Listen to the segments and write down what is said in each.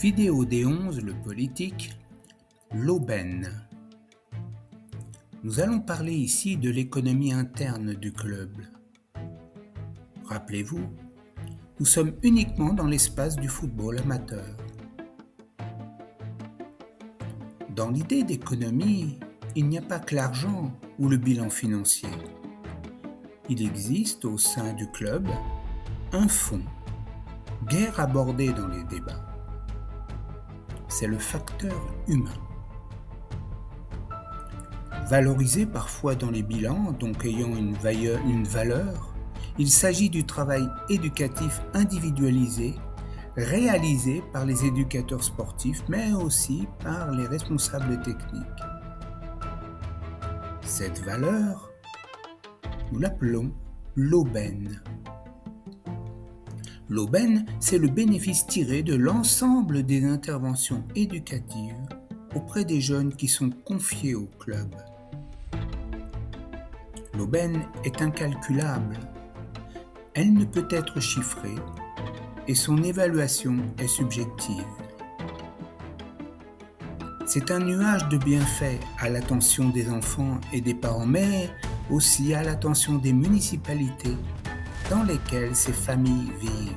Vidéo D11, le politique, l'aubaine. Nous allons parler ici de l'économie interne du club. Rappelez-vous, nous sommes uniquement dans l'espace du football amateur. Dans l'idée d'économie, il n'y a pas que l'argent ou le bilan financier. Il existe au sein du club un fond, guère abordé dans les débats. C'est le facteur humain. Valorisé parfois dans les bilans, donc ayant une valeur, il s'agit du travail éducatif individualisé réalisé par les éducateurs sportifs, mais aussi par les responsables techniques. Cette valeur, nous l'appelons l'aubaine. L'aubaine, c'est le bénéfice tiré de l'ensemble des interventions éducatives auprès des jeunes qui sont confiés au club. L'aubaine est incalculable. Elle ne peut être chiffrée et son évaluation est subjective. C'est un nuage de bienfaits à l'attention des enfants et des parents, mais aussi à l'attention des municipalités dans lesquelles ces familles vivent.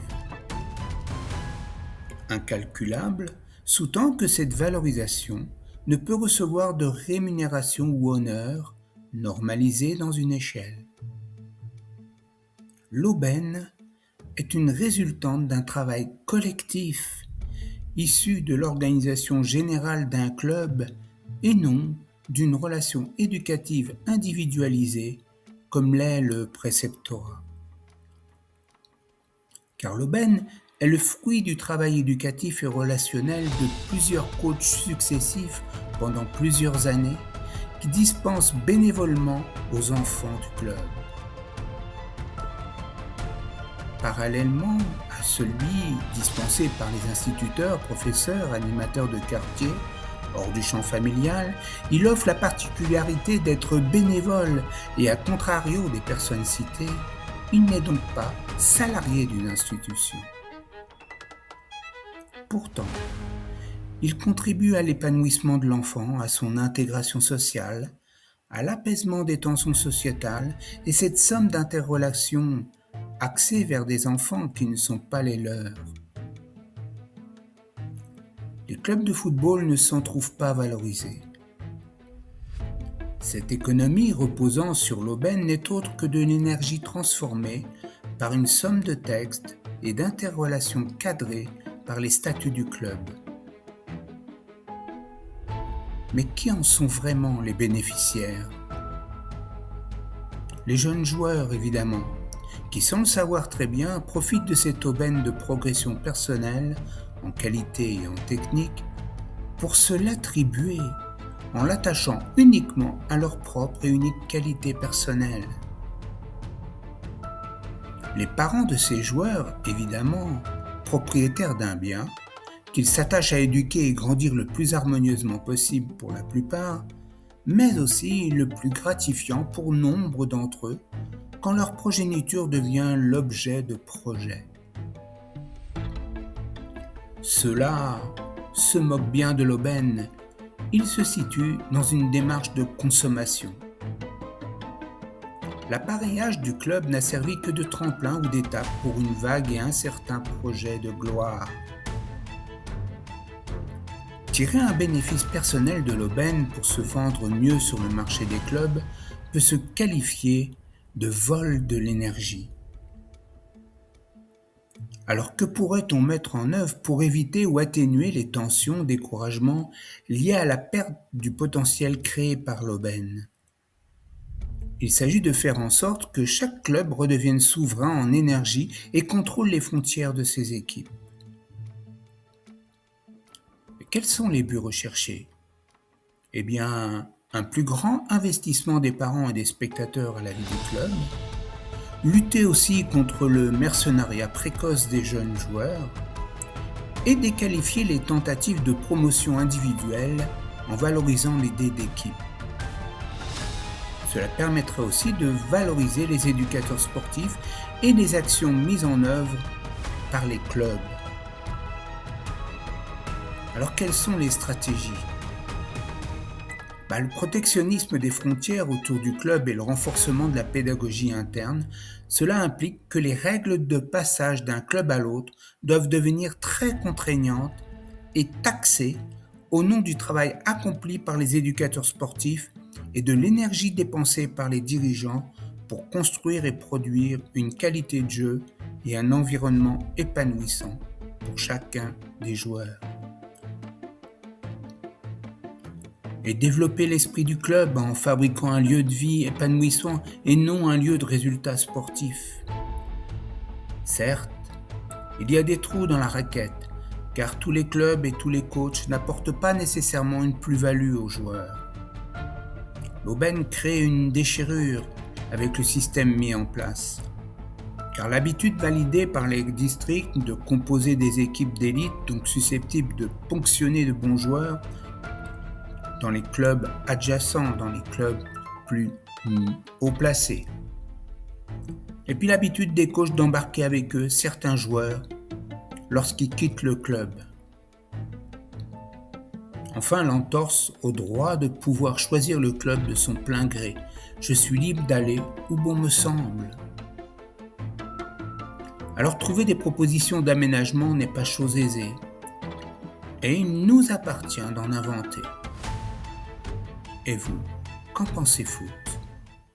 Incalculable sous-tend que cette valorisation ne peut recevoir de rémunération ou honneur normalisée dans une échelle. L'aubaine est une résultante d'un travail collectif issu de l'organisation générale d'un club et non d'une relation éducative individualisée comme l'est le préceptorat. Car l'aubaine est le fruit du travail éducatif et relationnel de plusieurs coachs successifs pendant plusieurs années qui dispensent bénévolement aux enfants du club. Parallèlement à celui dispensé par les instituteurs, professeurs, animateurs de quartier, hors du champ familial, il offre la particularité d'être bénévole et à contrario des personnes citées, il n'est donc pas salarié d'une institution. Pourtant, il contribue à l'épanouissement de l'enfant, à son intégration sociale, à l'apaisement des tensions sociétales et cette somme d'interrelations axées vers des enfants qui ne sont pas les leurs. Les clubs de football ne s'en trouvent pas valorisés. Cette économie reposant sur l'aubaine n'est autre que de l'énergie transformée par une somme de textes et d'interrelations cadrées par les statuts du club. Mais qui en sont vraiment les bénéficiaires ? Les jeunes joueurs, évidemment, qui sans le savoir très bien profitent de cette aubaine de progression personnelle, en qualité et en technique, pour se l'attribuer en l'attachant uniquement à leur propre et unique qualité personnelle. Les parents de ces joueurs, évidemment, propriétaires d'un bien, qu'ils s'attachent à éduquer et grandir le plus harmonieusement possible pour la plupart, mais aussi le plus gratifiant pour nombre d'entre eux, quand leur progéniture devient l'objet de projets. Ceux-là se moquent bien de l'aubaine. Ils se situent dans une démarche de consommation. L'appareillage du club n'a servi que de tremplin ou d'étape pour une vague et incertain projet de gloire. Tirer un bénéfice personnel de l'aubaine pour se vendre mieux sur le marché des clubs peut se qualifier de vol de l'énergie. Alors que pourrait-on mettre en œuvre pour éviter ou atténuer les tensions, découragements liés à la perte du potentiel créé par l'aubaine ? Il s'agit de faire en sorte que chaque club redevienne souverain en énergie et contrôle les frontières de ses équipes. Mais quels sont les buts recherchés ? Eh bien, un plus grand investissement des parents et des spectateurs à la vie du club, lutter aussi contre le mercenariat précoce des jeunes joueurs et déqualifier les tentatives de promotion individuelle en valorisant l'idée d'équipe. Cela permettrait aussi de valoriser les éducateurs sportifs et les actions mises en œuvre par les clubs. Alors quelles sont les stratégies? Le protectionnisme des frontières autour du club et le renforcement de la pédagogie interne, cela implique que les règles de passage d'un club à l'autre doivent devenir très contraignantes et taxées au nom du travail accompli par les éducateurs sportifs et de l'énergie dépensée par les dirigeants pour construire et produire une qualité de jeu et un environnement épanouissant pour chacun des joueurs. Et développer l'esprit du club en fabriquant un lieu de vie épanouissant et non un lieu de résultats sportifs. Certes, il y a des trous dans la raquette, car tous les clubs et tous les coachs n'apportent pas nécessairement une plus-value aux joueurs. L'aubaine crée une déchirure avec le système mis en place, car l'habitude validée par les districts de composer des équipes d'élite, donc susceptibles de ponctionner de bons joueurs, dans les clubs adjacents, dans les clubs plus haut placés. Et puis l'habitude des coachs d'embarquer avec eux certains joueurs lorsqu'ils quittent le club. Enfin, l'entorse au droit de pouvoir choisir le club de son plein gré. Je suis libre d'aller où bon me semble. Alors trouver des propositions d'aménagement n'est pas chose aisée. Et il nous appartient d'en inventer. Et vous, qu'en pensez-vous ?